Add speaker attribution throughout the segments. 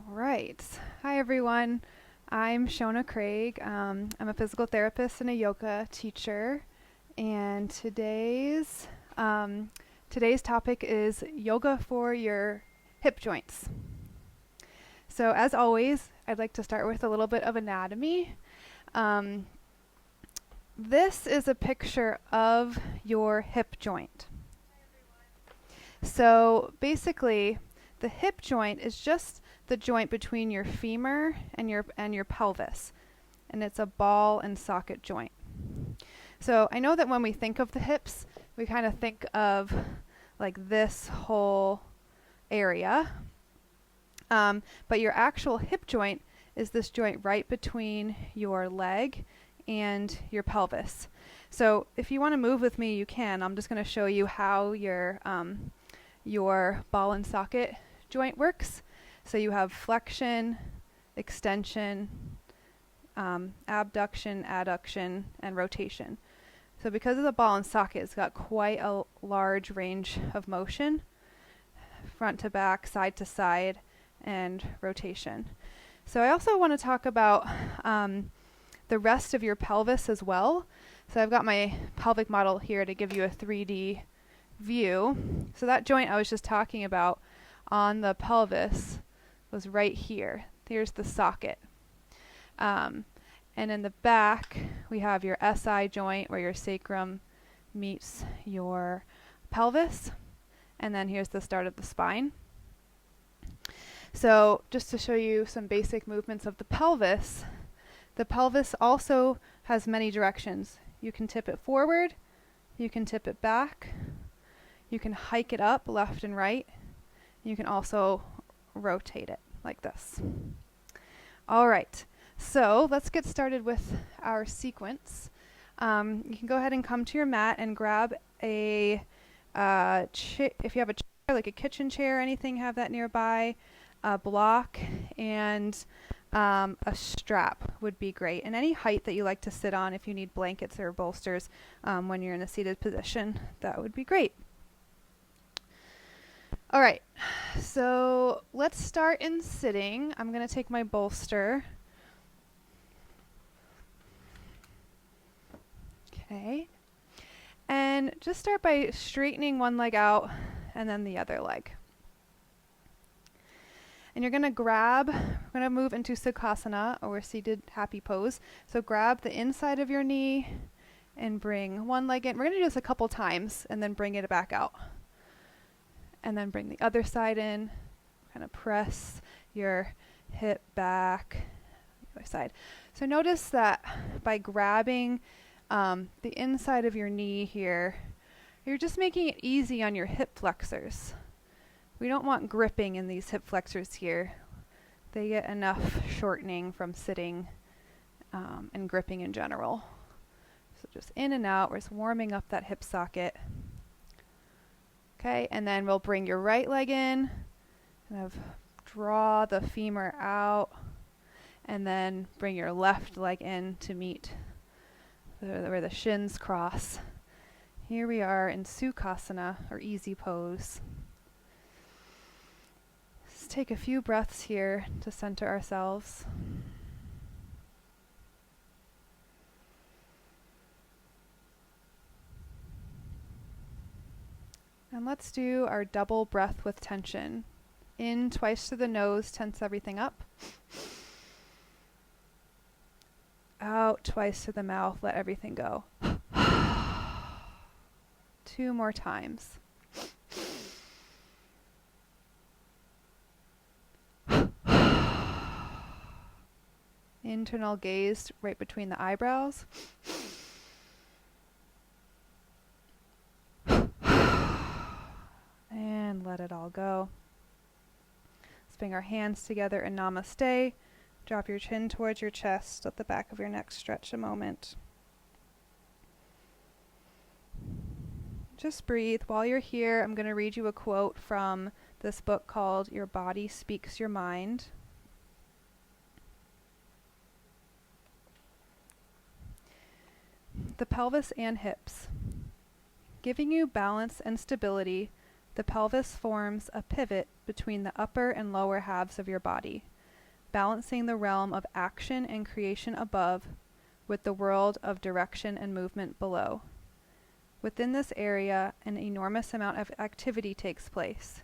Speaker 1: All right. Hi, everyone. I'm Shona Craig. I'm a physical therapist and a yoga teacher. And today's topic is yoga for your hip joints. So, as always, I'd like to start with a little bit of anatomy. Um, this is a picture of your hip joint. So, basically, the hip joint is just the joint between your femur and your pelvis, and it's a ball and socket joint. So I know that when we think of the hips, we kind of think of like this whole area, but your actual hip joint is this joint right between your leg and your pelvis. So if you want to move with me, you can. I'm just going to show you how your ball and socket joint works. So you have flexion, extension, abduction, adduction, and rotation. So because of the ball and socket, it's got quite a large range of motion, front to back, side to side, and rotation. So I also want to talk about the rest of your pelvis as well. So I've got my pelvic model here to give you a 3D view. So that joint I was just talking about on the pelvis was right here. Here's the socket. And in the back, we have your SI joint where your sacrum meets your pelvis. And then here's the start of the spine. So just to show you some basic movements of the pelvis also has many directions. You can tip it forward, you can tip it back, you can hike it up left and right. You can also rotate it like this. All right, so let's get started with our sequence. You can go ahead and come to your mat and grab a if you have a chair, like a kitchen chair or anything, have that nearby. A block and a strap would be great. And any height that you like to sit on, if you need blankets or bolsters when you're in a seated position, that would be great. All right, so let's start in sitting. I'm going to take my bolster. Okay. And just start by straightening one leg out and then the other leg. And you're going to move into Sukhasana, or seated happy pose. So grab the inside of your knee and bring one leg in. We're going to do this a couple times and then bring it back out. And then bring the other side in, kind of press your hip back, the other side. So notice that by grabbing the inside of your knee here, you're just making it easy on your hip flexors. We don't want gripping in these hip flexors here. They get enough shortening from sitting and gripping in general. So just in and out, we're just warming up that hip socket. Okay, and then we'll bring your right leg in, kind of draw the femur out, and then bring your left leg in to meet where the shins cross. Here we are in Sukhasana, or easy pose. Let's take a few breaths here to center ourselves. And let's do our double breath with tension. In twice through the nose, tense everything up. Out twice through the mouth, let everything go. 2 more times. Internal gaze right between the eyebrows. And let it all go. Let's bring our hands together in Namaste. Drop your chin towards your chest. Let the back of your neck stretch a moment. Just breathe. While you're here, I'm going to read you a quote from this book called Your Body Speaks Your Mind. The pelvis and hips. Giving you balance and stability, the pelvis forms a pivot between the upper and lower halves of your body. balancing the realm of action and creation above with the world of direction and movement below. Within this area, an enormous amount of activity takes place.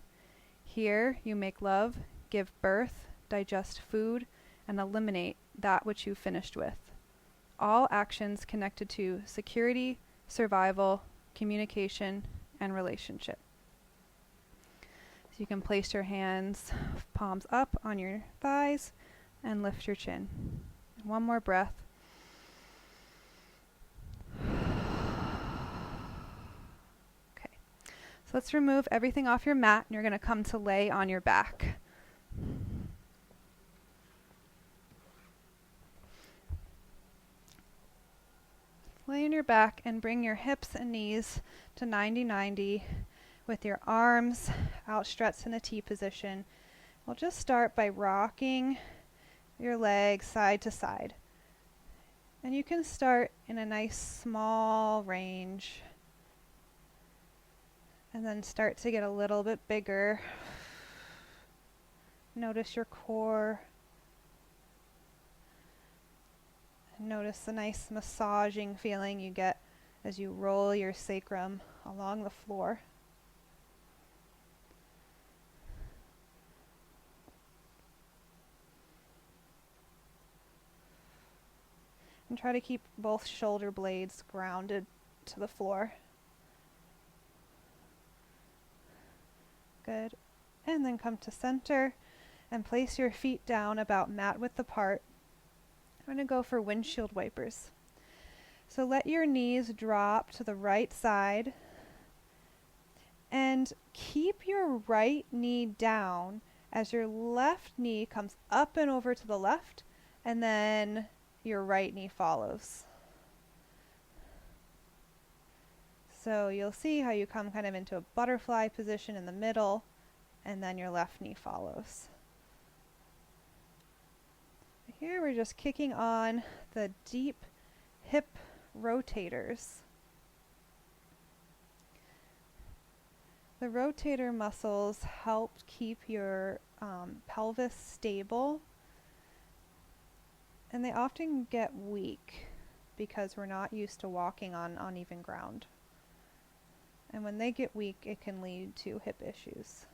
Speaker 1: Here, you make love, give birth, digest food, and eliminate that which you finished with. All actions connected to security, survival, communication, and relationship. So you can place your hands, palms up on your thighs, and lift your chin. One more breath. Okay. So let's remove everything off your mat, and you're going to come to lay on your back. Lay on your back and bring your hips and knees to 90-90 with your arms outstretched in a T position. We'll just start by rocking your legs side to side. And you can start in a nice small range and then start to get a little bit bigger. Notice your core. Notice the nice massaging feeling you get as you roll your sacrum along the floor. And try to keep both shoulder blades grounded to the floor. Good. And then come to center and place your feet down about mat width apart. I'm going to go for windshield wipers. So let your knees drop to the right side and keep your right knee down as your left knee comes up and over to the left, and then your right knee follows. So you'll see how you come kind of into a butterfly position in the middle, and then your left knee follows. Here we're just kicking on the deep hip rotators. The rotator muscles help keep your pelvis stable, and they often get weak because we're not used to walking on uneven ground. And when they get weak, it can lead to hip issues.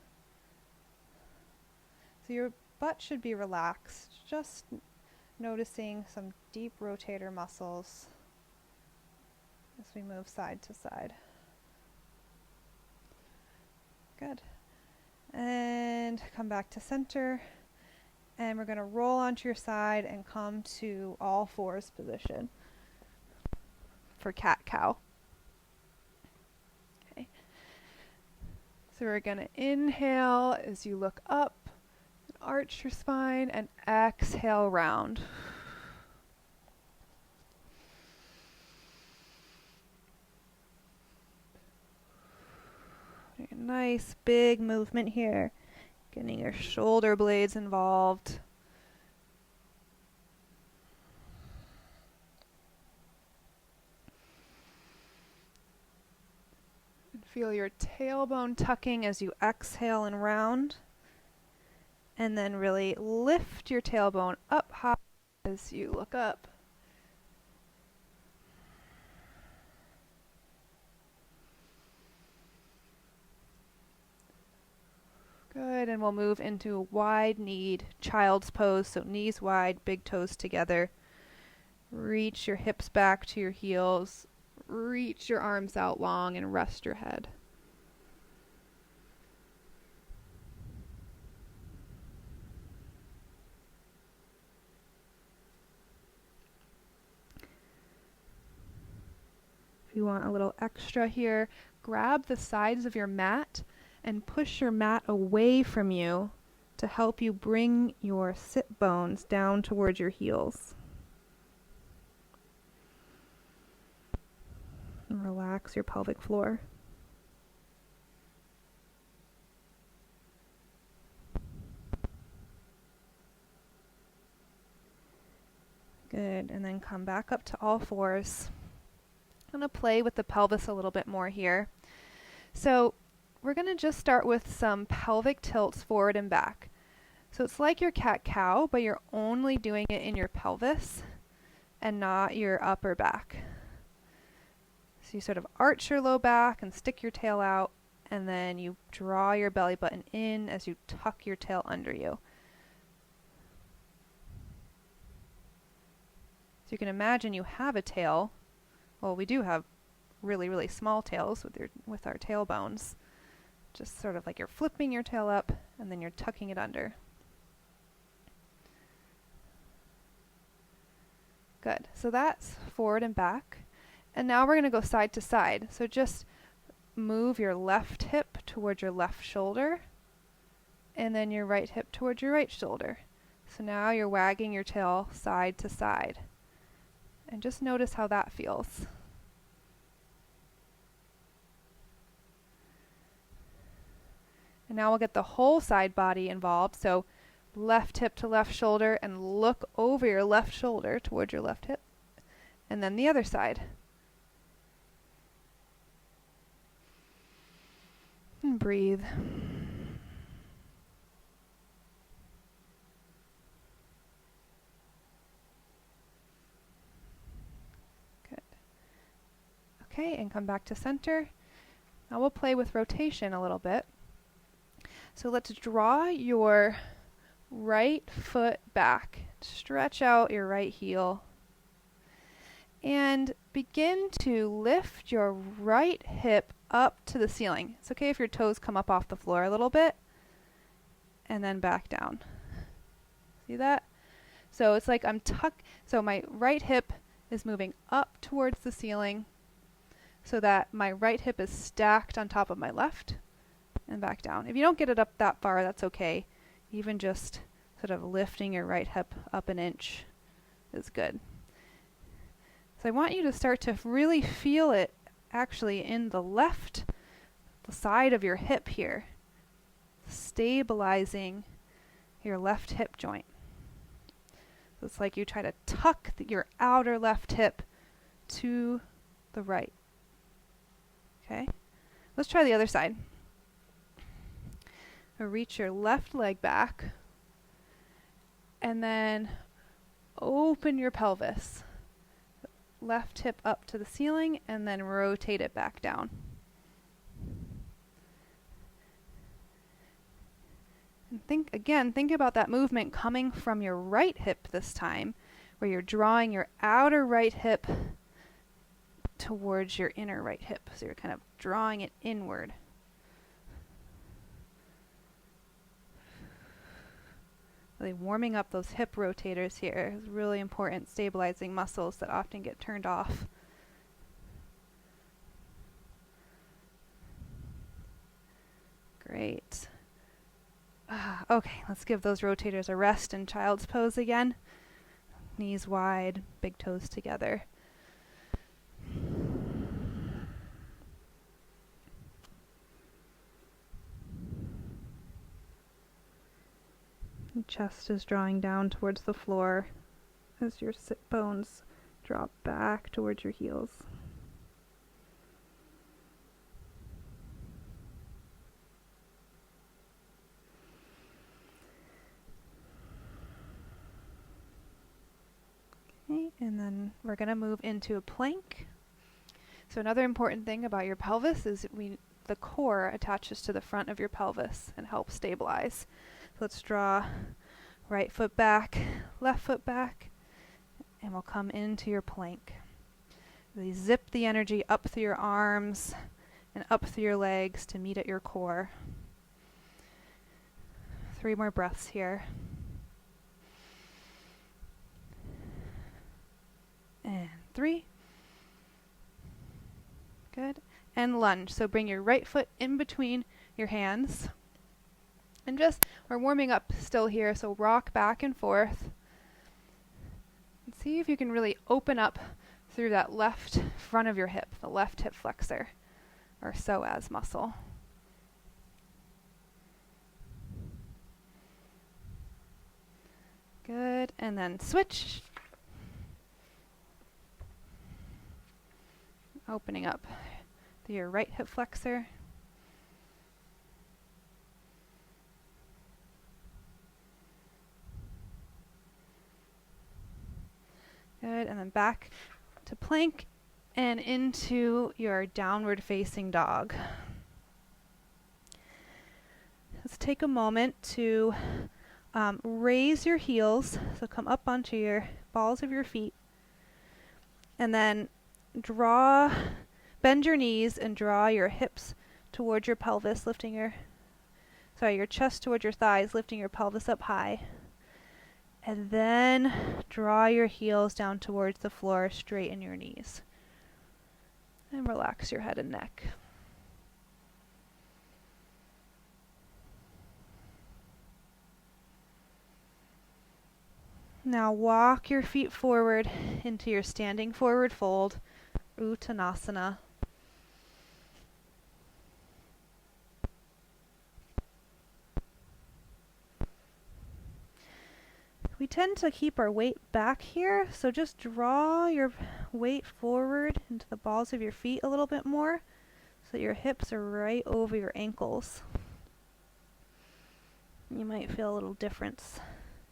Speaker 1: So your butt should be relaxed, just noticing some deep rotator muscles as we move side to side. Good. And come back to center. And we're going to roll onto your side and come to all fours position for cat-cow. Okay. So we're going to inhale as you look up. Arch your spine and exhale round. A nice big movement here, getting your shoulder blades involved. And feel your tailbone tucking as you exhale and round. And then really lift your tailbone up high as you look up. Good, and we'll move into wide-kneed child's pose, so knees wide, big toes together. Reach your hips back to your heels. Reach your arms out long and rest your head. If you want a little extra here, grab the sides of your mat and push your mat away from you to help you bring your sit bones down towards your heels. And relax your pelvic floor. Good, and then come back up to all fours. I'm going to play with the pelvis a little bit more here. So we're going to just start with some pelvic tilts forward and back. So it's like your cat-cow, but you're only doing it in your pelvis and not your upper back. So you sort of arch your low back and stick your tail out, and then you draw your belly button in as you tuck your tail under you. So you can imagine you have a tail. Well, we do have really, really small tails with our tailbones. Just sort of like you're flipping your tail up and then you're tucking it under. Good. So that's forward and back. And now we're going to go side to side. So just move your left hip towards your left shoulder and then your right hip towards your right shoulder. So now you're wagging your tail side to side. And just notice how that feels. And now we'll get the whole side body involved. So left hip to left shoulder and look over your left shoulder towards your left hip. And then the other side. And breathe. Good. Okay, and come back to center. Now we'll play with rotation a little bit. So let's draw your right foot back. Stretch out your right heel. And begin to lift your right hip up to the ceiling. It's okay if your toes come up off the floor a little bit. And then back down. See that? So it's like so my right hip is moving up towards the ceiling so that my right hip is stacked on top of my left and back down. If you don't get it up that far, that's okay. Even just sort of lifting your right hip up an inch is good. So I want you to start to really feel it actually in the side of your hip here, stabilizing your left hip joint. So it's like you try to tuck your outer left hip to the right. Okay? Let's try the other side. So reach your left leg back and then open your pelvis. Left hip up to the ceiling and then rotate it back down. And think about that movement coming from your right hip this time, where you're drawing your outer right hip towards your inner right hip. So you're kind of drawing it inward. Really warming up those hip rotators here is really important, stabilizing muscles that often get turned off. Great. Okay, let's give those rotators a rest in child's pose again. Knees wide, big toes together. Chest is drawing down towards the floor as your sit bones drop back towards your heels. Okay, and then we're going to move into a plank. So another important thing about your pelvis is the core attaches to the front of your pelvis and helps stabilize. Let's draw right foot back, left foot back, and we'll come into your plank. Really zip the energy up through your arms and up through your legs to meet at your core. 3 more breaths here. And 3. Good. And lunge. So bring your right foot in between your hands. And we're warming up still here, so rock back and forth. And see if you can really open up through that left front of your hip, the left hip flexor, or psoas muscle. Good, and then switch. Opening up through your right hip flexor. Good, and then back to plank and into your downward facing dog. Let's take a moment to raise your heels, so come up onto your balls of your feet, and then bend your knees and draw your hips towards your pelvis, your chest towards your thighs, lifting your pelvis up high. And then draw your heels down towards the floor, straighten your knees. And relax your head and neck. Now walk your feet forward into your standing forward fold, Uttanasana. We tend to keep our weight back here, so just draw your weight forward into the balls of your feet a little bit more so that your hips are right over your ankles. You might feel a little difference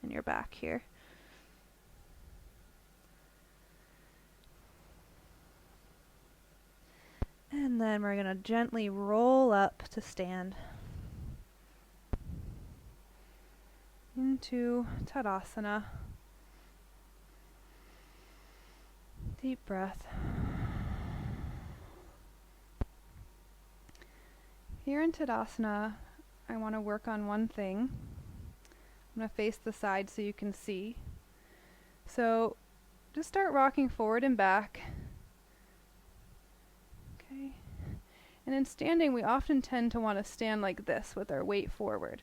Speaker 1: in your back here. And then we're going to gently roll up to stand into Tadasana. Deep breath. Here in Tadasana, I want to work on one thing. I'm going to face the side so you can see. So just start rocking forward and back. Okay. And in standing, we often tend to want to stand like this with our weight forward.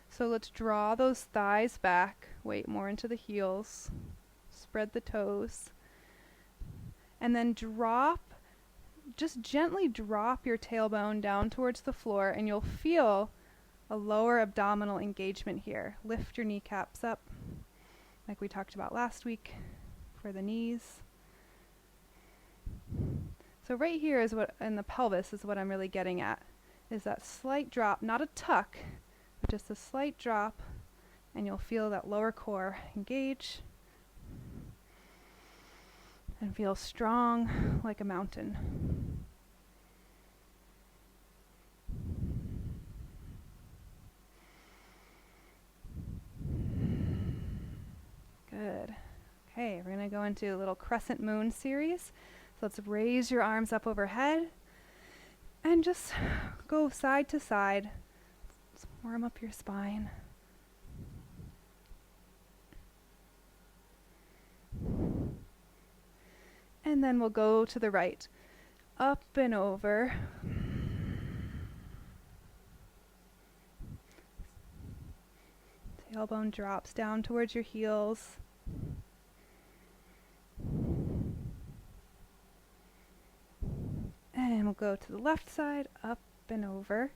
Speaker 1: So let's draw those thighs back, weight more into the heels, spread the toes, and then just gently drop your tailbone down towards the floor, and you'll feel a lower abdominal engagement here. Lift your kneecaps up, like we talked about last week, for the knees. So right here is what, in the pelvis, is what I'm really getting at, is that slight drop, not a tuck, but just a slight drop, and you'll feel that lower core engage and feel strong like a mountain. Good. Okay, we're going to go into a little crescent moon series. So let's raise your arms up overhead and just go side to side. Let's warm up your spine. And then we'll go to the right. Up and over. Tailbone drops down towards your heels. And we'll go to the left side, up and over.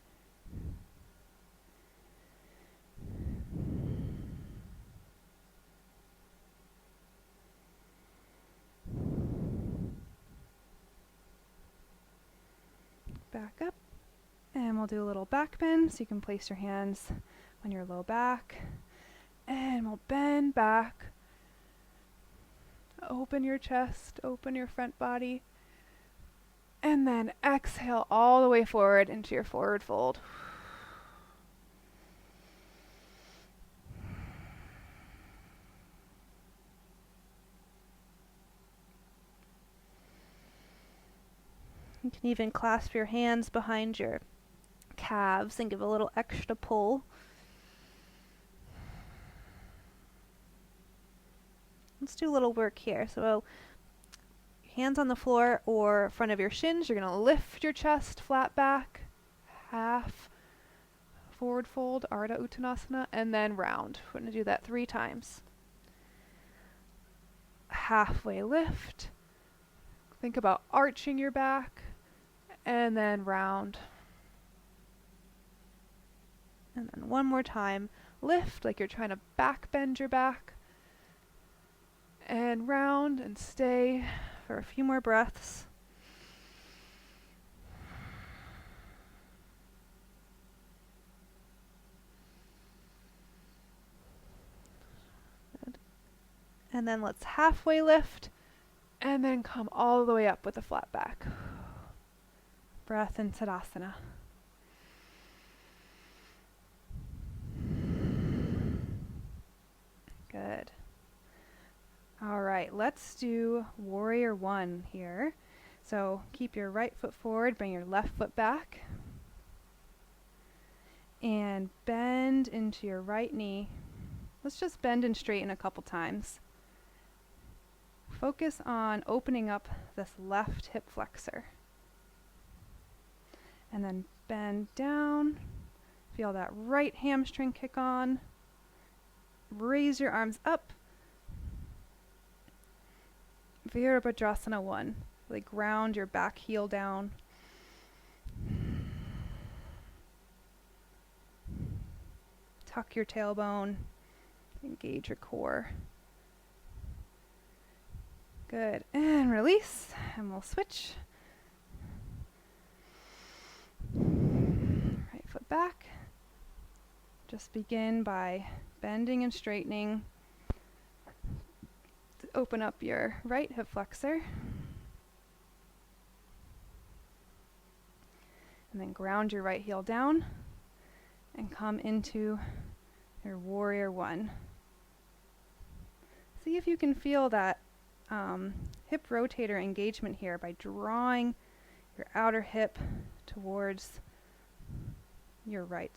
Speaker 1: Back up, and we'll do a little back bend, so you can place your hands on your low back, and we'll bend back. Open your chest, open your front body, and then exhale all the way forward into your forward fold. You can even clasp your hands behind your calves and give a little extra pull. Let's do a little work here. So hands on the floor or front of your shins. You're going to lift your chest flat back, half forward fold, Ardha Uttanasana, and then round. We're going to do that 3 times. Halfway lift. Think about arching your back, and then round. And then one more time. Lift like you're trying to back bend your back. And round and stay for a few more breaths. Good. And then let's halfway lift And then come all the way up with a flat back. Breath in Tadasana. Good. All right, let's do Warrior One here. So keep your right foot forward, bring your left foot back, and bend into your right knee. Let's just bend and straighten a couple times. Focus on opening up this left hip flexor. And then bend down. Feel that right hamstring kick on. Raise your arms up. Virabhadrasana 1. Really ground your back heel down. Tuck your tailbone. Engage your core. Good. And release. And we'll switch. Right foot back. Just begin by bending and straightening. Open up your right hip flexor. And then ground your right heel down and come into your Warrior One. See if you can feel that hip rotator engagement here by drawing your outer hip towards your right.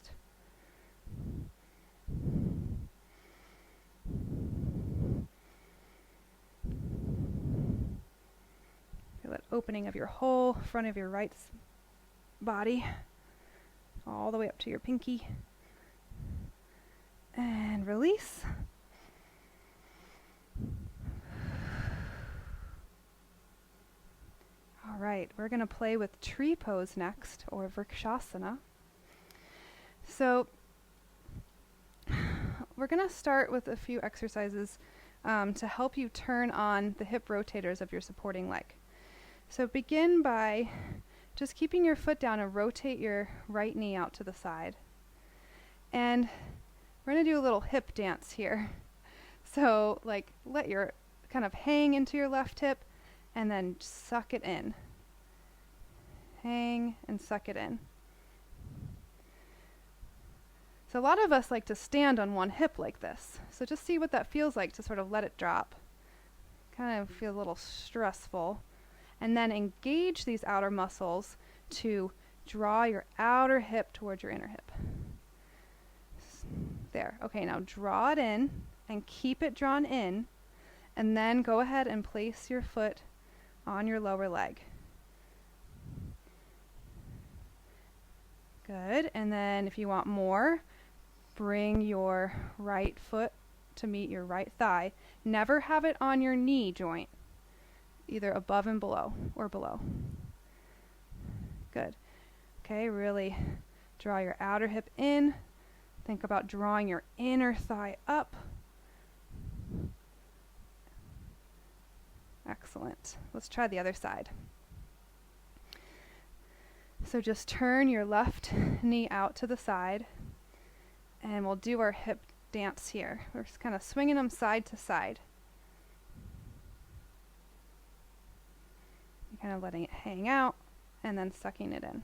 Speaker 1: Feel that opening of your whole front of your right body all the way up to your pinky. And release. All right, we're going to play with tree pose next, or Vrikshasana. So we're going to start with a few exercises to help you turn on the hip rotators of your supporting leg. So begin by just keeping your foot down and rotate your right knee out to the side. And we're going to do a little hip dance here. So like let your kind of hang into your left hip and then suck it in. Hang and suck it in. So a lot of us like to stand on one hip like this. So just see what that feels like to sort of let it drop. Kind of feel a little stressful. And then engage these outer muscles to draw your outer hip towards your inner hip. There. Okay, now draw it in and keep it drawn in. And then go ahead and place your foot on your lower leg. Good. And then if you want more, bring your right foot to meet your right thigh. Never have it on your knee joint, either above and below or below. Good. Okay, really draw your outer hip in. Think about drawing your inner thigh up. Excellent. Let's try the other side. So just turn your left knee out to the side, and we'll do our hip dance here. We're just kind of swinging them side to side. You're kind of letting it hang out and then sucking it in.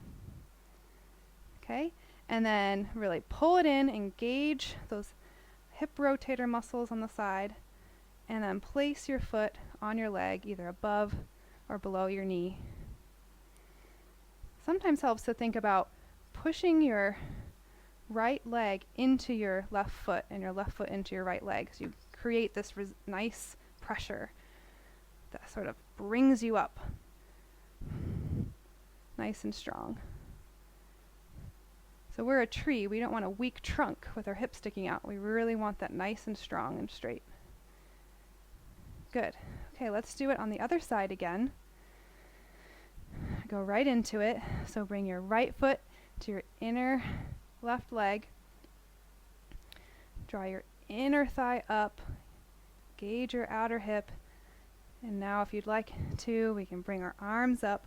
Speaker 1: Okay? And then really pull it in, engage those hip rotator muscles on the side, and then place your foot on your leg, either above or below your knee. Sometimes helps to think about pushing your right leg into your left foot and your left foot into your right leg. So you create this nice pressure that sort of brings you up nice and strong. So we're a tree. We don't want a weak trunk with our hips sticking out. We really want that nice and strong and straight. Good. Okay, let's do it on the other side again. Go right into it. So bring your right foot to your inner left leg. Draw your inner thigh up. Gauge your outer hip. And now if you'd like to, we can bring our arms up.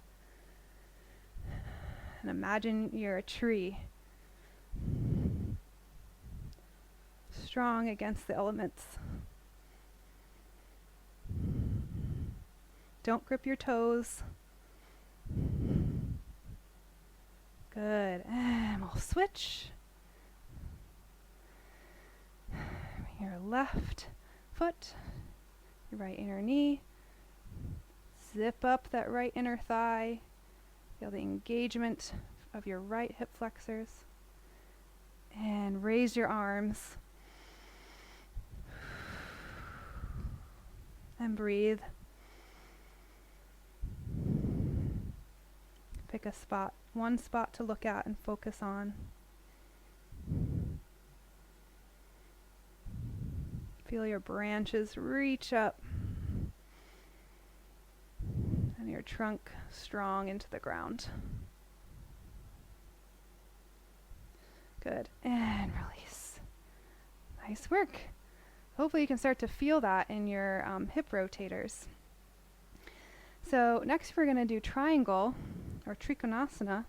Speaker 1: And imagine you're a tree. Strong against the elements. Don't grip your toes. Good. And we'll switch. Your left foot, your right inner knee. Zip up that right inner thigh. Feel the engagement of your right hip flexors. And raise your arms. And breathe. Pick a spot, one spot to look at and focus on. Feel your branches reach up and your trunk strong into the ground. Good. And release. Nice work. Hopefully you can start to feel that in your hip rotators. So next we're going to do triangle or trikonasana.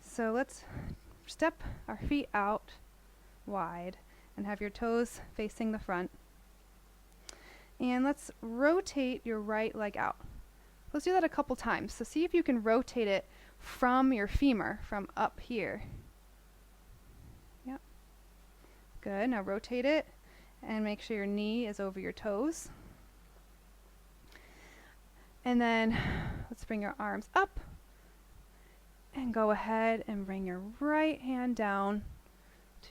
Speaker 1: So let's step our feet out wide and have your toes facing the front. And let's rotate your right leg out. Let's do that a couple times. So see if you can rotate it from your femur, from up here. Yep. Good. Now rotate it and make sure your knee is over your toes. And then let's bring your arms up and go ahead and bring your right hand down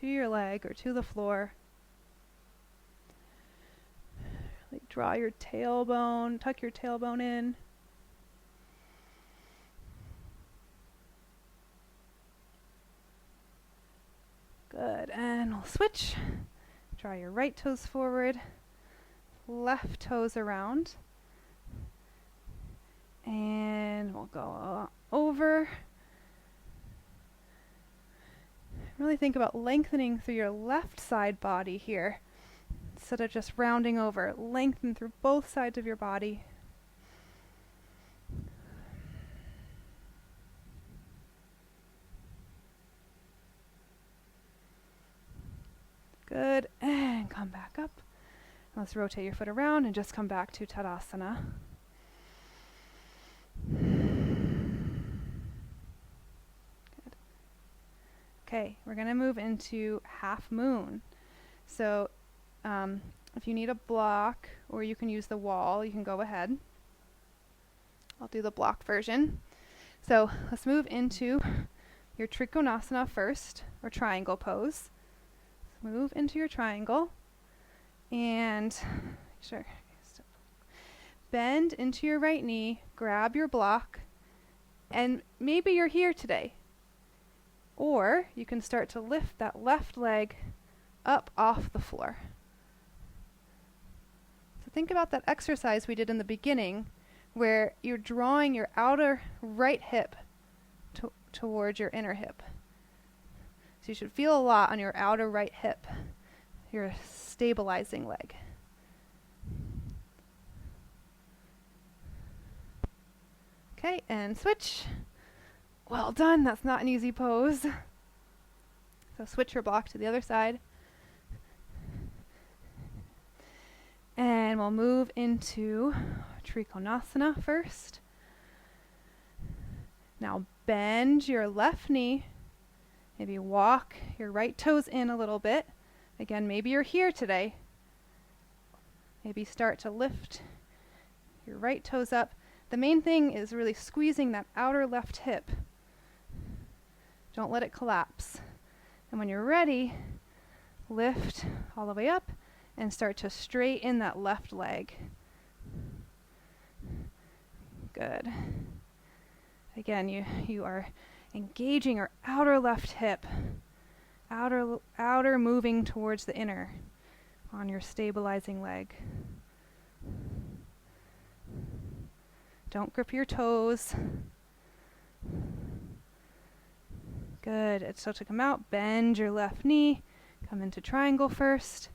Speaker 1: to your leg or to the floor. Really draw your tailbone, tuck your tailbone in. Good, and we'll switch. Draw your right toes forward, left toes around. And we'll go over. Really think about lengthening through your left side body here. Instead of just rounding over, lengthen through both sides of your body. Good, and come back up. Let's rotate your foot around and just come back to Tadasana. Good. Okay, we're going to move into half moon. So if you need a block or you can use the wall, you can go ahead. I'll do the block version. So let's move into your Trikonasana first, or triangle pose. Move into your triangle and bend into your right knee, grab your block, and maybe you're here today. Or you can start to lift that left leg up off the floor. So think about that exercise we did in the beginning where you're drawing your outer right hip towards your inner hip. So you should feel a lot on your outer right hip, your stabilizing leg. Okay, and switch. Well done, that's not an easy pose. So switch your block to the other side. And we'll move into Trikonasana first. Now bend your left knee. Maybe walk your right toes in a little bit. Again, maybe you're here today. Maybe start to lift your right toes up. The main thing is really squeezing that outer left hip. Don't let it collapse. And when you're ready, lift all the way up and start to straighten that left leg. Good. Again, you are engaging your outer left hip, outer moving towards the inner on your stabilizing leg. Don't grip your toes. Good. So to come out, bend your left knee, come into triangle first,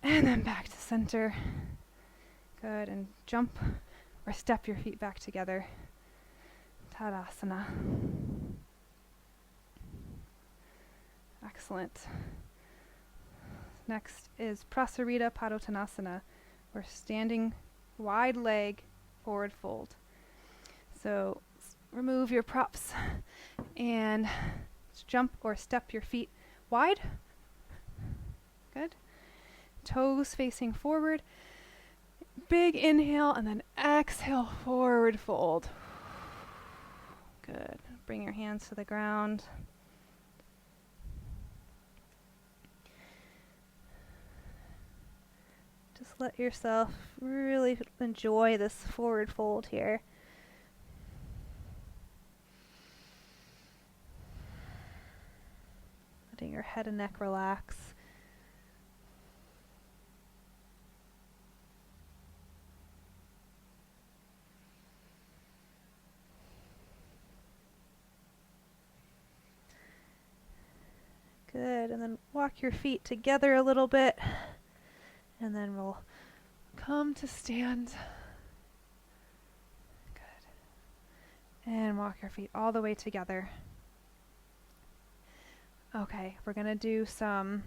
Speaker 1: and then back to center. Good, and jump or step your feet back together. Tadasana. Excellent. Next is Prasarita Padottanasana. We're standing wide leg, forward fold. So remove your props and jump or step your feet wide. Good. Toes facing forward. Big inhale and then exhale, forward fold. Good. Bring your hands to the ground. Just let yourself really enjoy this forward fold here. Letting your head and neck relax. Good, and then walk your feet together a little bit, and then we'll come to stand. Good. And walk your feet all the way together. Okay, we're going to do some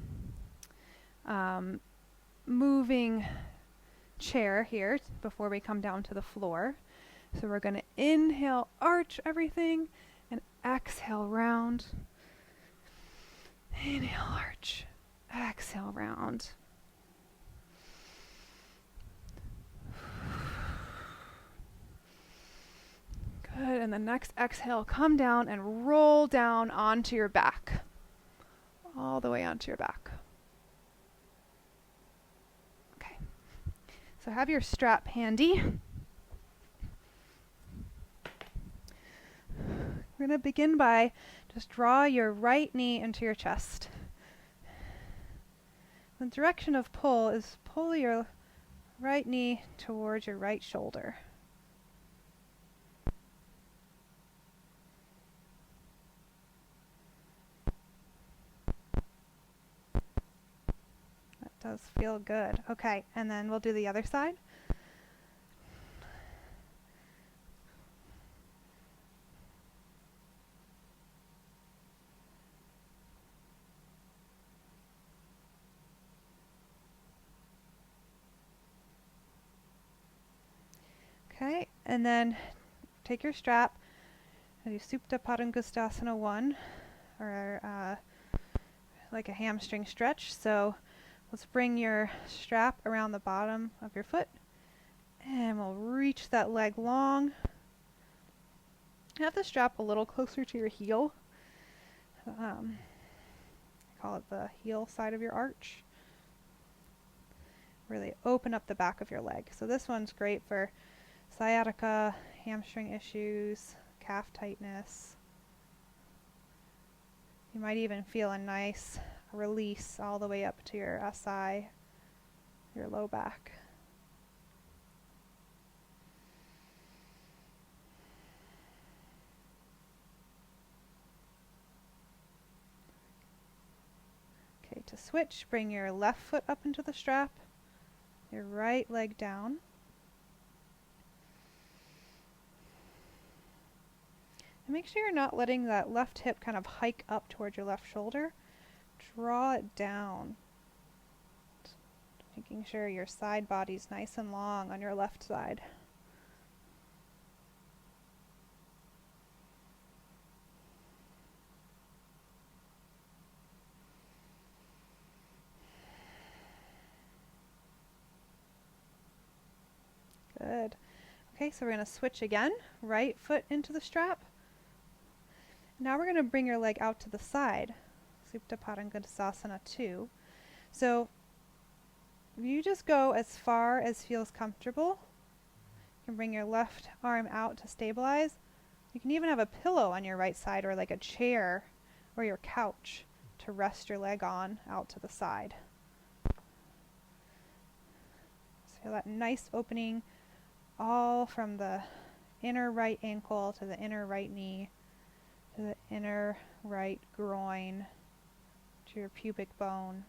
Speaker 1: moving chair here before we come down to the floor. So we're going to inhale, arch everything, and exhale, round. Inhale, arch. Exhale, round. Good, and the next exhale, come down and roll down onto your back. All the way onto your back. Okay. So have your strap handy. We're going to begin by just draw your right knee into your chest. The direction of pull is pull your right knee towards your right shoulder. That does feel good. Okay, and then we'll do the other side. Okay, and then take your strap and do Supta Padangusthasana 1, or like a hamstring stretch. So let's bring your strap around the bottom of your foot, and we'll reach that leg long. Have the strap a little closer to your heel. Call it the heel side of your arch. Really open up the back of your leg. So this one's great for sciatica, hamstring issues, calf tightness. You might even feel a nice release all the way up to your SI, your low back. Okay, to switch, bring your left foot up into the strap, your right leg down. And make sure you're not letting that left hip kind of hike up towards your left shoulder. Draw it down. Making sure your side body's nice and long on your left side. Good. Okay, so we're going to switch again. Right foot into the strap. Now we're going to bring your leg out to the side. Supta Padangusthasana 2. So you just go as far as feels comfortable. You can bring your left arm out to stabilize. You can even have a pillow on your right side, or like a chair or your couch to rest your leg on out to the side. So feel that nice opening all from the inner right ankle to the inner right knee, to the inner right groin, to your pubic bone.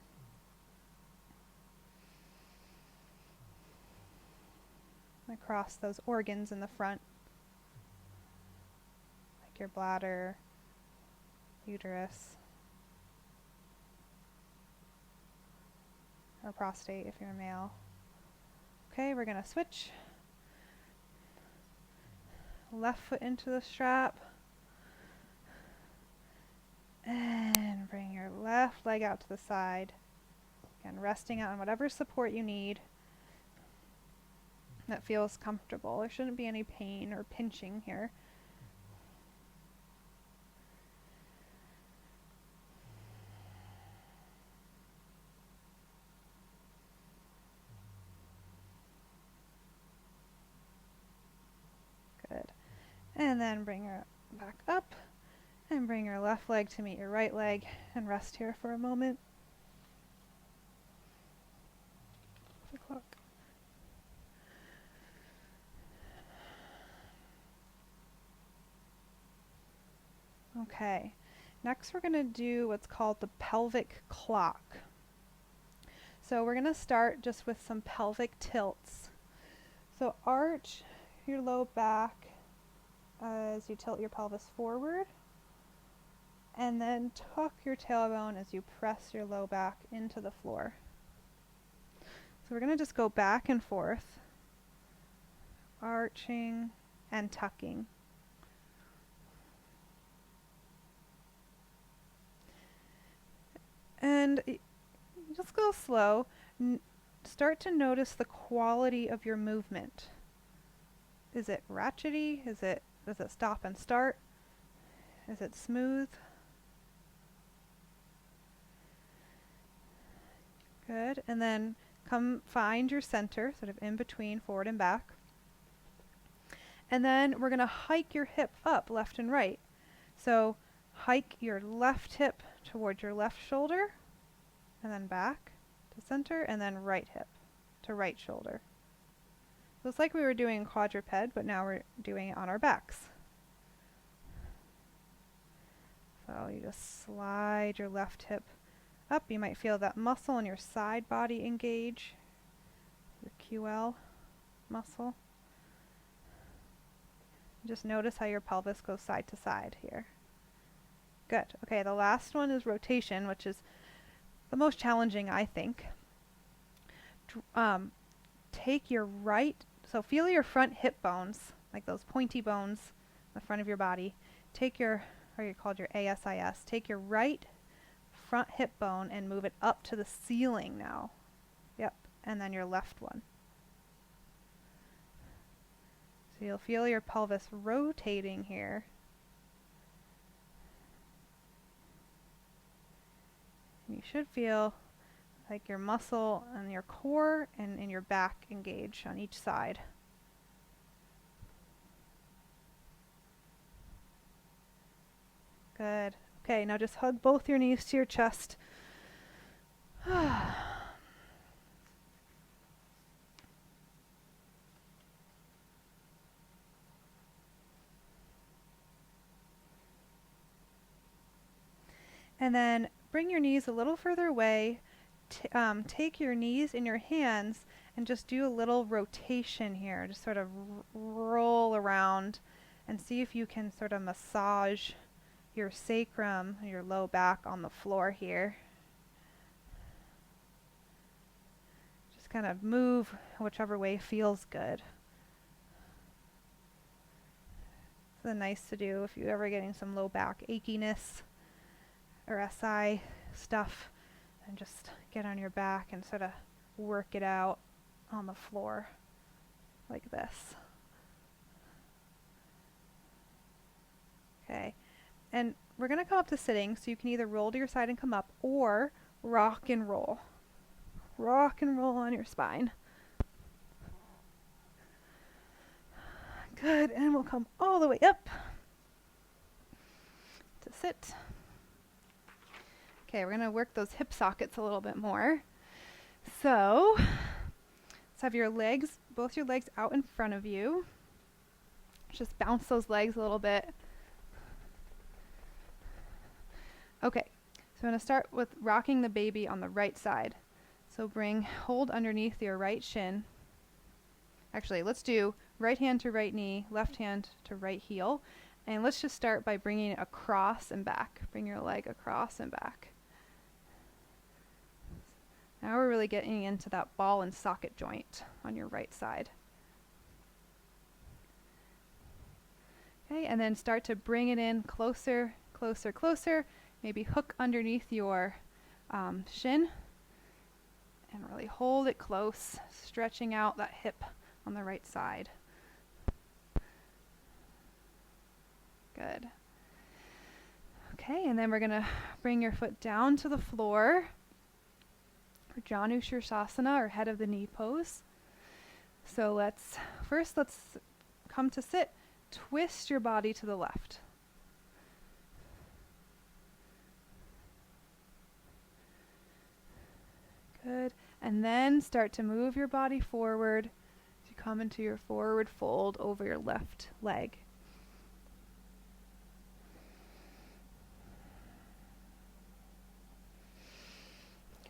Speaker 1: Across those organs in the front, like your bladder, uterus, or prostate if you're a male. Okay, we're going to switch. left foot into the strap. And bring your left leg out to the side. Again, resting on whatever support you need that feels comfortable. There shouldn't be any pain or pinching here. Good. And then bring her back up and bring your left leg to meet your right leg and rest here for a moment. The clock. Okay, next we're going to do what's called the pelvic clock. So we're going to start just with some pelvic tilts. So arch your low back as you tilt your pelvis forward, and then tuck your tailbone as you press your low back into the floor. So we're going to just go back and forth, arching and tucking. And just go slow. Start to notice the quality of your movement. Is it ratchety? Does it stop and start? Is it smooth? Good. And then come find your center, sort of in between forward and back. And then we're going to hike your hip up, left and right. So hike your left hip towards your left shoulder, and then back to center, and then right hip to right shoulder. So it's like we were doing quadruped, but now we're doing it on our backs. So you just slide your left hip up. You might feel that muscle in your side body engage, your QL muscle. Just notice how your pelvis goes side to side here. Good. Okay, the last one is rotation, which is the most challenging, I think. Take your right, so feel your front hip bones, like those pointy bones in the front of your body. Take your, or you called your ASIS, take your right front hip bone and move it up to the ceiling now. Yep, and then your left one. So you'll feel your pelvis rotating here. You should feel like your muscle and your core and in your back engage on each side. Good. Okay, now just hug both your knees to your chest. And then bring your knees a little further away. Take your knees in your hands and just do a little rotation here. Just sort of roll around and see if you can sort of massage your sacrum, your low back on the floor here. Just kind of move whichever way feels good. It's nice to do if you're ever getting some low back achiness or SI stuff, and just get on your back and sort of work it out on the floor like this. Okay, and we're going to come up to sitting, so you can either roll to your side and come up, or rock and roll. Rock and roll on your spine. Good, and we'll come all the way up to sit. Okay, we're going to work those hip sockets a little bit more. So, let's have your legs, both your legs out in front of you. Just bounce those legs a little bit. Okay, so I'm going to start with rocking the baby on the right side. So hold underneath your right shin. Actually, let's do right hand to right knee, left hand to right heel. And let's just start by bringing it across and back. Bring your leg across and back. Now we're really getting into that ball and socket joint on your right side. Okay, and then start to bring it in closer, closer, closer. Maybe hook underneath your shin and really hold it close, stretching out that hip on the right side. Good. Okay, and then we're going to bring your foot down to the floor for Janu Shirsasana, or head of the knee pose. So let's come to sit. Twist your body to the left. Good. And then start to move your body forward to come into your forward fold over your left leg.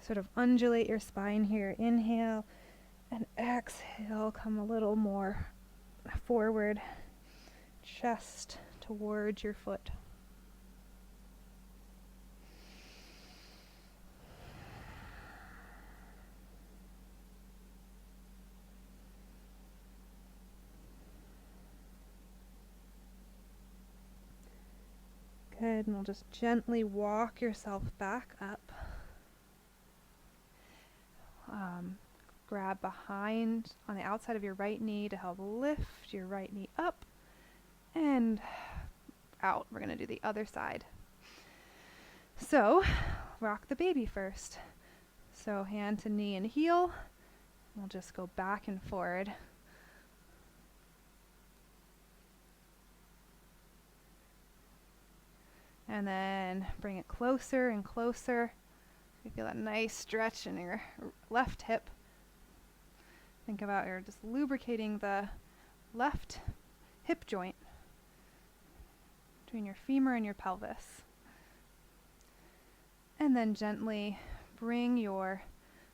Speaker 1: Sort of undulate your spine here. Inhale and exhale. Come a little more forward. Chest towards your foot. Good, and we'll just gently walk yourself back up. Grab behind on the outside of your right knee to help lift your right knee up and out. We're going to do the other side. So, rock the baby first. So, hand to knee and heel. We'll just go back and forward. And then bring it closer and closer. You feel that nice stretch in your left hip. Think about you're just lubricating the left hip joint between your femur and your pelvis. And then gently bring your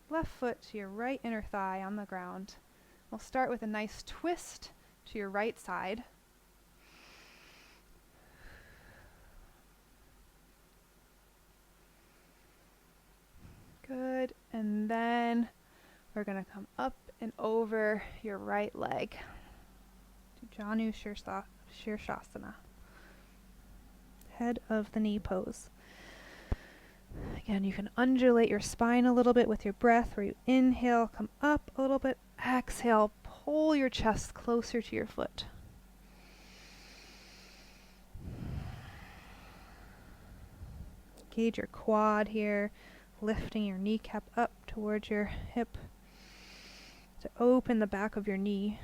Speaker 1: left foot to your right inner thigh on the ground. We'll start with a nice twist to your right side. Good. And then we're going to come up and over your right leg to Janu Shirsasana, head of the knee pose. Again, you can undulate your spine a little bit with your breath, where you inhale, come up a little bit, exhale, pull your chest closer to your foot. Engage your quad here, lifting your kneecap up towards your hip to open the back of your knee.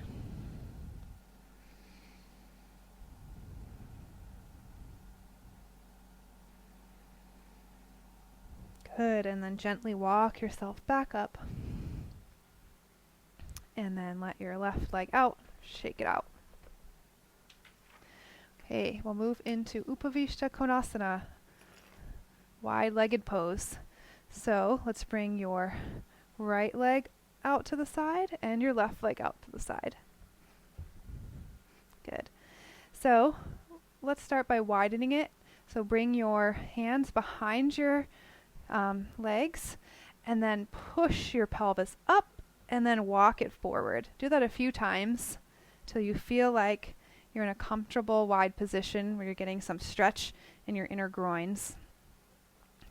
Speaker 1: Good, and then gently walk yourself back up. And then let your left leg out, shake it out. Okay, we'll move into Upavishta Konasana, wide-legged pose. So let's bring your right leg out to the side and your left leg out to the side. Good. So let's start by widening it. So bring your hands behind your legs and then push your pelvis up and then walk it forward. Do that a few times till you feel like you're in a comfortable wide position where you're getting some stretch in your inner groins.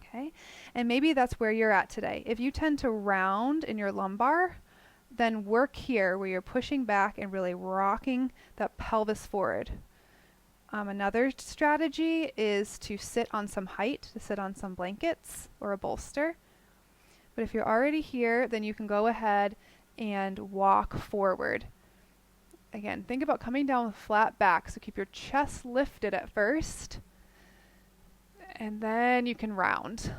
Speaker 1: Okay, and maybe that's where you're at today. If you tend to round in your lumbar, then work here where you're pushing back and really rocking that pelvis forward. Another strategy is to sit on some height, to sit on some blankets or a bolster. But if you're already here, then you can go ahead and walk forward. Again, think about coming down with flat back, so keep your chest lifted at first. And then you can round.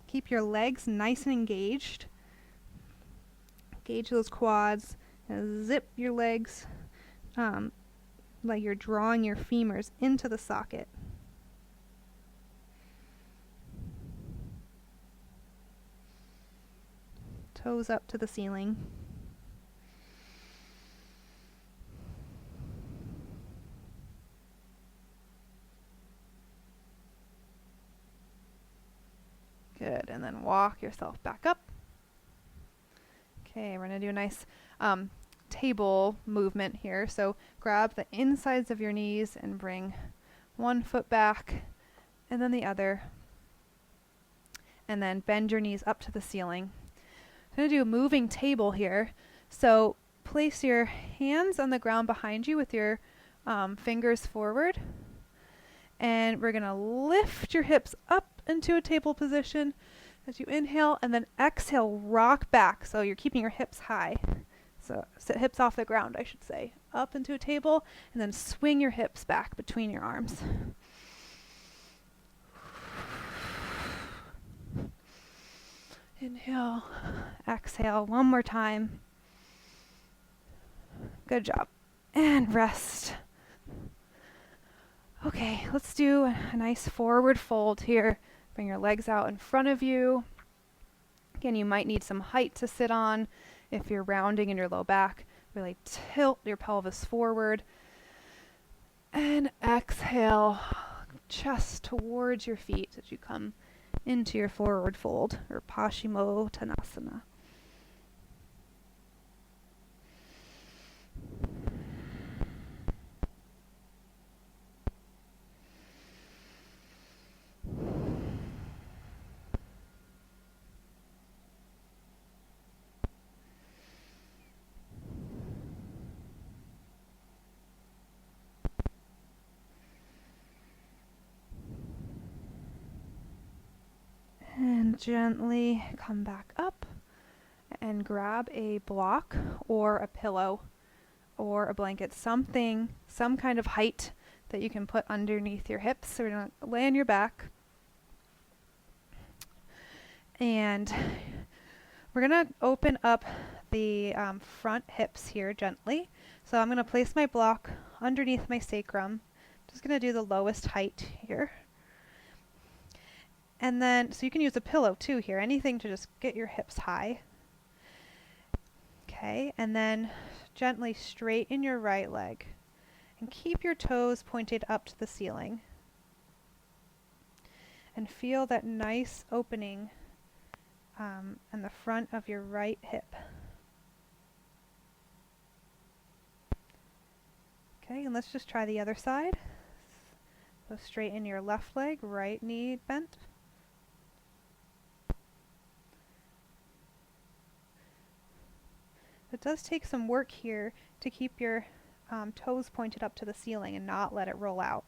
Speaker 1: Keep your legs nice and engaged. Engage those quads. And zip your legs like you're drawing your femurs into the socket. Toes up to the ceiling. Good, and then walk yourself back up. Okay, we're going to do a nice table movement here. So grab the insides of your knees and bring one foot back and then the other. And then bend your knees up to the ceiling. I'm going to do a moving table here. So place your hands on the ground behind you with your fingers forward. And we're going to lift your hips up into a table position as you inhale, and then exhale, rock back. So you're keeping your hips high. So sit hips off the ground, I should say. Up into a table, and then swing your hips back between your arms. Inhale, exhale, one more time. Good job. And rest. Okay, let's do a nice forward fold here. Bring your legs out in front of you. Again, you might need some height to sit on if you're rounding in your low back. Really tilt your pelvis forward. And exhale, chest towards your feet as you come into your forward fold, or Paschimottanasana. And gently come back up and grab a block or a pillow or a blanket, something, some kind of height that you can put underneath your hips. So you're going to lay on your back. And we're going to open up the front hips here gently. So I'm going to place my block underneath my sacrum. Just going to do the lowest height here. And then, so you can use a pillow too here, anything to just get your hips high. Okay, and then gently straighten your right leg and keep your toes pointed up to the ceiling. And feel that nice opening in the front of your right hip. Okay, and let's just try the other side. So straighten your left leg, right knee bent. It does take some work here to keep your toes pointed up to the ceiling and not let it roll out.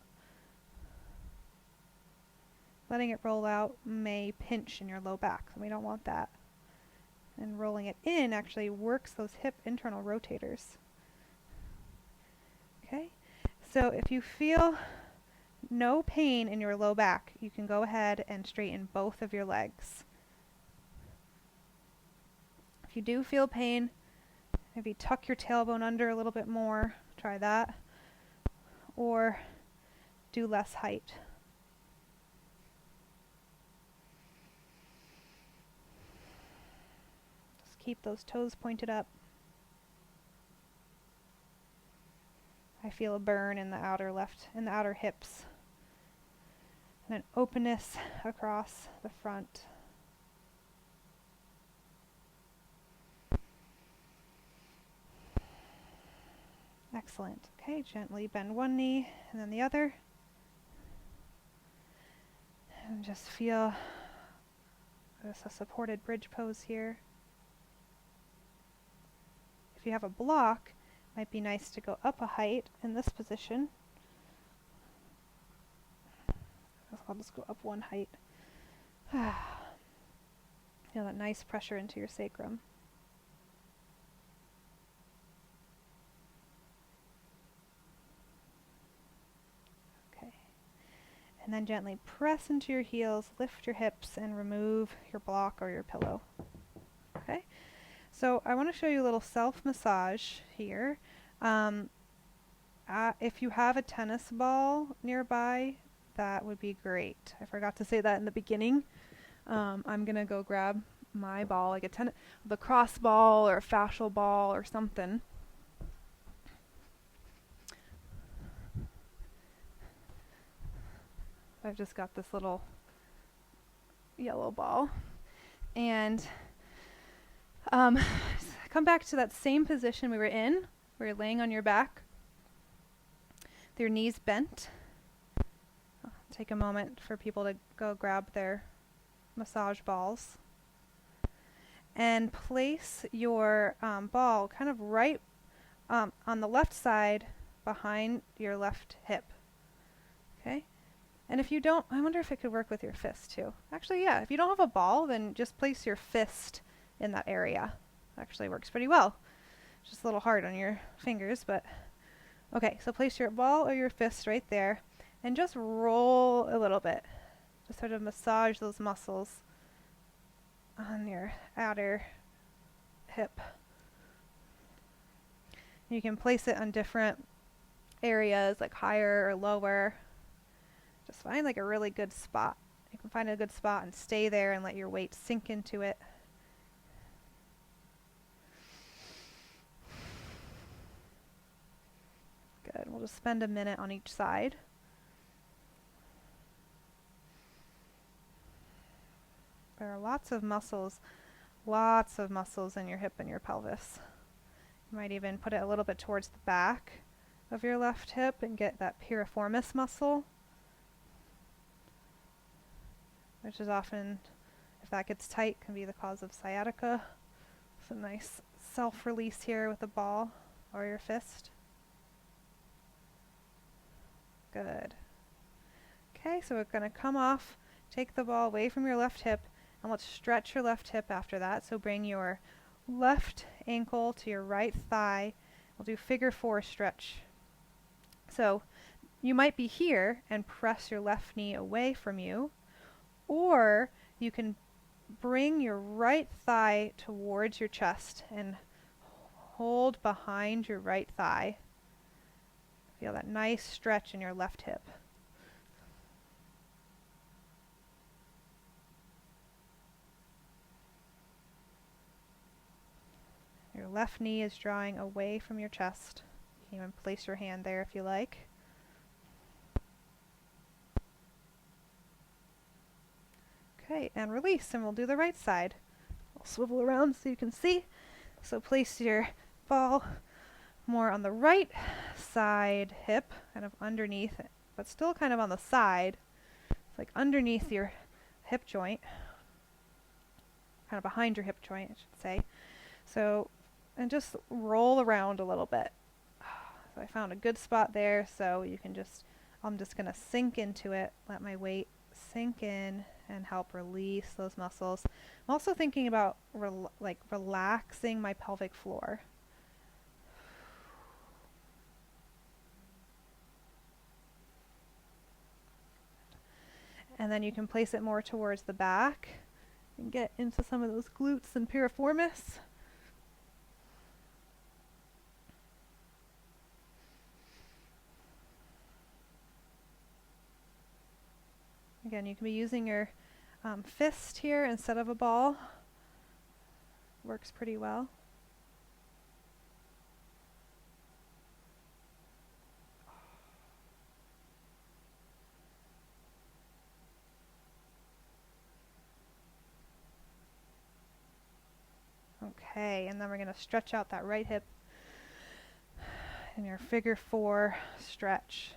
Speaker 1: Letting it roll out may pinch in your low back, so we don't want that. And rolling it in actually works those hip internal rotators. Okay, so if you feel no pain in your low back, you can go ahead and straighten both of your legs. If you do feel pain, maybe tuck your tailbone under a little bit more, try that, or do less height. Just keep those toes pointed up. I feel a burn in the outer hips, and an openness across the front. Excellent. Okay, gently bend one knee and then the other. And just feel this a supported bridge pose here. If you have a block, it might be nice to go up a height in this position. I'll just go up one height. Feel that nice pressure into your sacrum. And then gently press into your heels, lift your hips, and remove your block or your pillow. Okay? So I want to show you a little self-massage here. If you have a tennis ball nearby, that would be great. I forgot to say that in the beginning. I'm going to go grab my ball, like a lacrosse ball or a fascial ball or something. I've just got this little yellow ball, and come back to that same position we were in, where you're laying on your back, with your knees bent. I'll take a moment for people to go grab their massage balls. And place your ball kind of right on the left side behind your left hip. Okay? And if you don't, I wonder if it could work with your fist too. Actually, yeah, if you don't have a ball, then just place your fist in that area. Actually works pretty well. Just a little hard on your fingers, but okay, so place your ball or your fist right there and just roll a little bit. Just sort of massage those muscles on your outer hip. You can place it on different areas, like higher or lower. Just find like a really good spot. You can find a good spot and stay there and let your weight sink into it. Good. We'll just spend a minute on each side. There are lots of muscles in your hip and your pelvis. You might even put it a little bit towards the back of your left hip and get that piriformis muscle, which is often, if that gets tight, can be the cause of sciatica. Some nice self-release here with a ball or your fist. Good. Okay, so we're going to come off, take the ball away from your left hip, and let's stretch your left hip after that. So bring your left ankle to your right thigh. We'll do figure 4 stretch. So you might be here and press your left knee away from you, or you can bring your right thigh towards your chest and hold behind your right thigh. Feel that nice stretch in your left hip. Your left knee is drawing away from your chest. You can even place your hand there if you like. Okay, and release, and we'll do the right side. I'll swivel around so you can see. So place your ball more on the right side hip, kind of underneath it, but still kind of on the side. It's like underneath your hip joint, kind of behind your hip joint, I should say. So, and just roll around a little bit. So I found a good spot there, so you can just, I'm just going to sink into it, let my weight sink in and help release those muscles. I'm also thinking about relaxing my pelvic floor. And then you can place it more towards the back and get into some of those glutes and piriformis. Again, you can be using your fist here instead of a ball. Works pretty well. Okay, and then we're going to stretch out that right hip in your figure 4 stretch.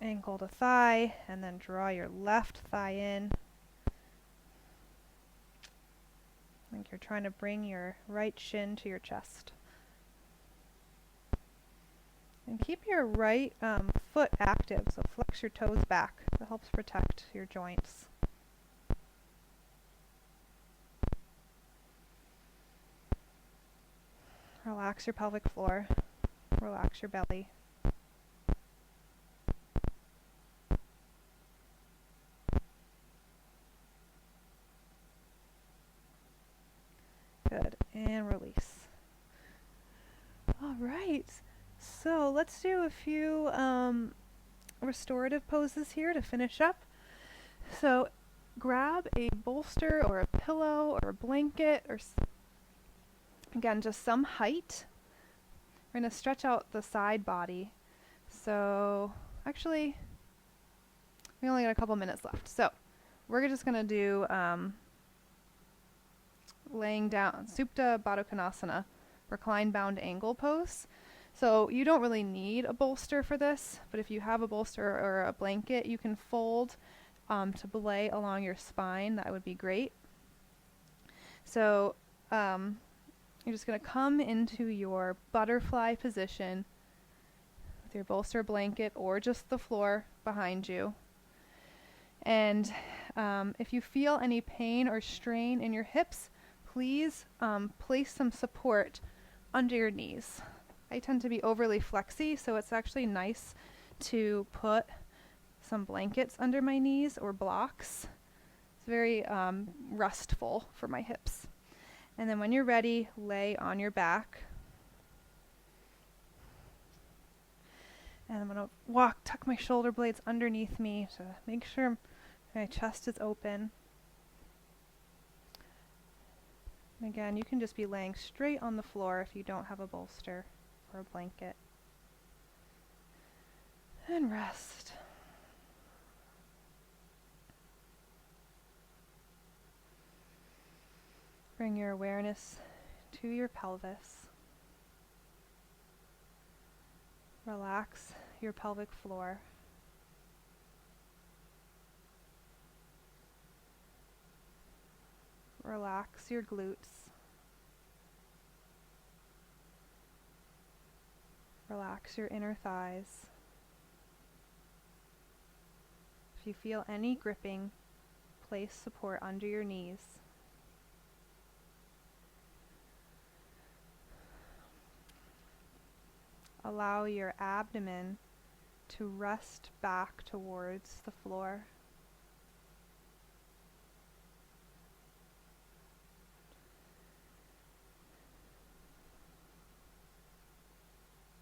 Speaker 1: Ankle to thigh, and then draw your left thigh in. Like you're trying to bring your right shin to your chest. And keep your right foot active, so flex your toes back. That helps protect your joints. Relax your pelvic floor. Relax your belly. Good, and release. All right, so let's do a few restorative poses here to finish up. So grab a bolster or a pillow or a blanket, or again, just some height. We're going to stretch out the side body. So actually, we only got a couple minutes left. So we're just going to do laying down, Supta Baddha Konasana, recline bound angle pose. So you don't really need a bolster for this, but if you have a bolster or a blanket, you can fold to belay along your spine. That would be great. So you're just going to come into your butterfly position with your bolster blanket or just the floor behind you. And if you feel any pain or strain in your hips, please place some support under your knees. I tend to be overly flexy, so it's actually nice to put some blankets under my knees or blocks. It's very restful for my hips. And then when you're ready, lay on your back. And I'm going to tuck my shoulder blades underneath me to make sure my chest is open. And again, you can just be laying straight on the floor if you don't have a bolster or a blanket. And rest. Bring your awareness to your pelvis. Relax your pelvic floor. Relax your glutes. Relax your inner thighs. If you feel any gripping, place support under your knees. Allow your abdomen to rest back towards the floor.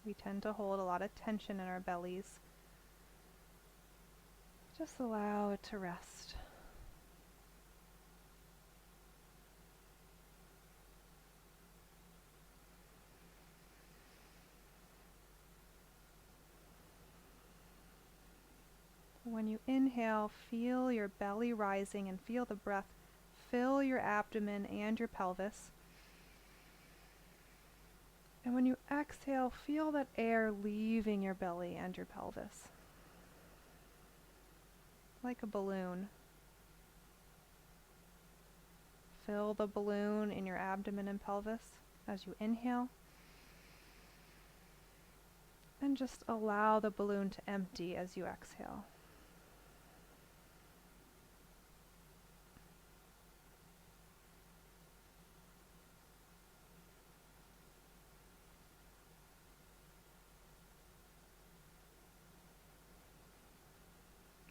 Speaker 1: We tend to hold a lot of tension in our bellies. Just allow it to rest. When you inhale, feel your belly rising and feel the breath fill your abdomen and your pelvis. And when you exhale, feel that air leaving your belly and your pelvis, like a balloon. Fill the balloon in your abdomen and pelvis as you inhale. And just allow the balloon to empty as you exhale.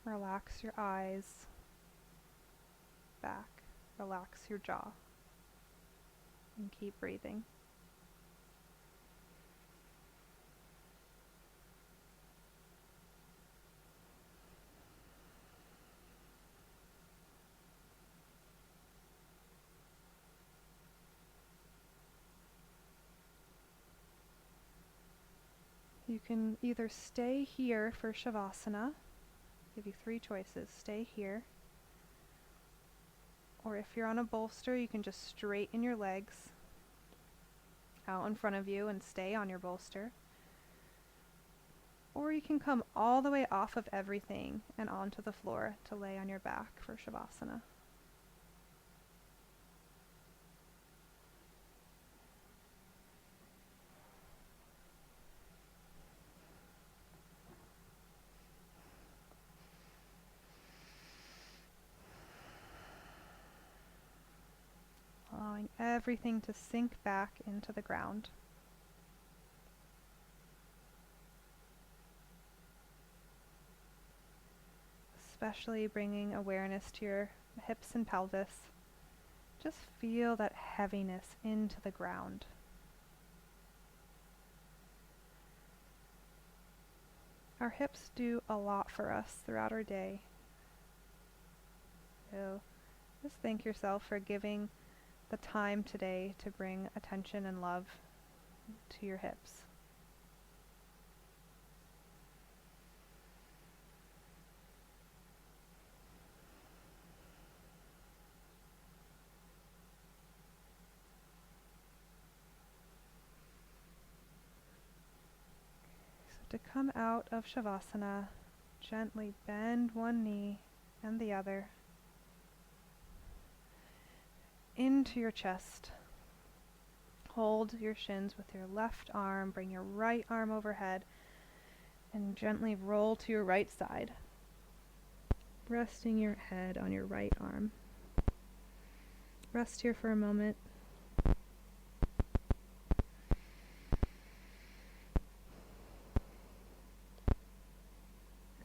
Speaker 1: Relax your eyes back. Relax your jaw. And keep breathing. You can either stay here for Shavasana. Give you 3 choices. Stay here. Or if you're on a bolster, you can just straighten your legs out in front of you and stay on your bolster. Or you can come all the way off of everything and onto the floor to lay on your back for Shavasana. Allowing everything to sink back into the ground. Especially bringing awareness to your hips and pelvis. Just feel that heaviness into the ground. Our hips do a lot for us throughout our day. So just thank yourself for giving the time today to bring attention and love to your hips. to come out of Shavasana, gently bend one knee and the other into your chest. Hold your shins with your left arm, bring your right arm overhead, and gently roll to your right side, resting your head on your right arm. Rest here for a moment.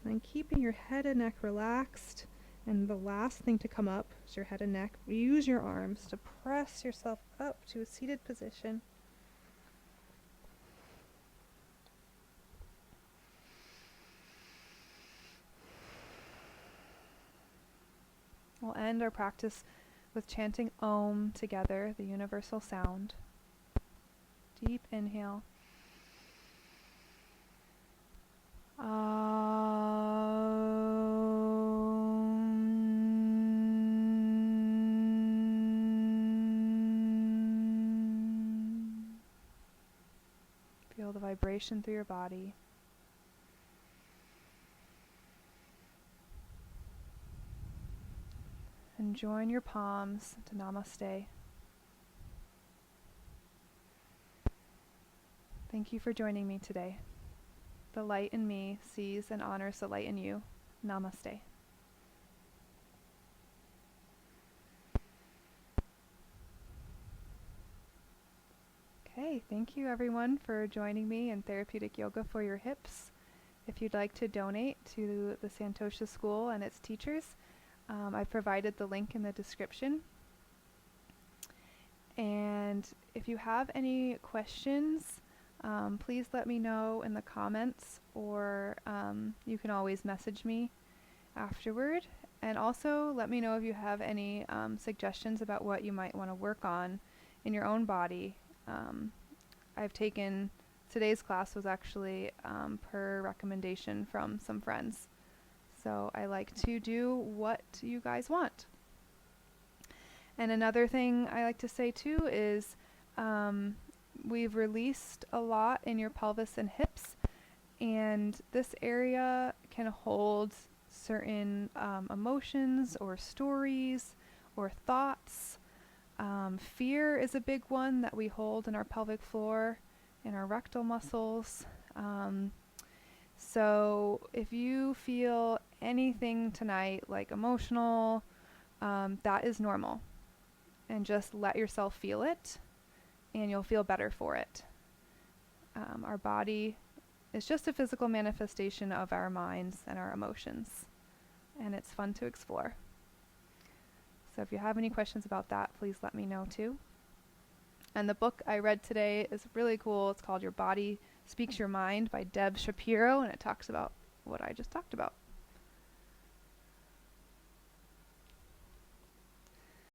Speaker 1: And then keeping your head and neck relaxed, and the last thing to come up is your head and neck. Use your arms to press yourself up to a seated position. We'll end our practice with chanting Om together, the universal sound. Deep inhale. Feel the vibration through your body. And join your palms to Namaste. Thank you for joining me today. The light in me sees and honors the light in you. Namaste. Okay, thank you everyone for joining me in Therapeutic Yoga for your hips. If you'd like to donate to the Santosha School and its teachers, I've provided the link in the description. And if you have any questions, please let me know in the comments, or you can always message me afterward. And also let me know if you have any suggestions about what you might want to work on in your own body. I've taken, today's class was actually per recommendation from some friends. So I like to do what you guys want. And another thing I like to say too is we've released a lot in your pelvis and hips, and this area can hold certain emotions or stories or thoughts. Fear is a big one that we hold in our pelvic floor, in our rectal muscles. So if you feel anything tonight, like emotional, that is normal. And just let yourself feel it, and you'll feel better for it. Our body is just a physical manifestation of our minds and our emotions, and it's fun to explore. So if you have any questions about that, please let me know too. And the book I read today is really cool. It's called Your Body Speaks Your Mind by Deb Shapiro, and it talks about what I just talked about.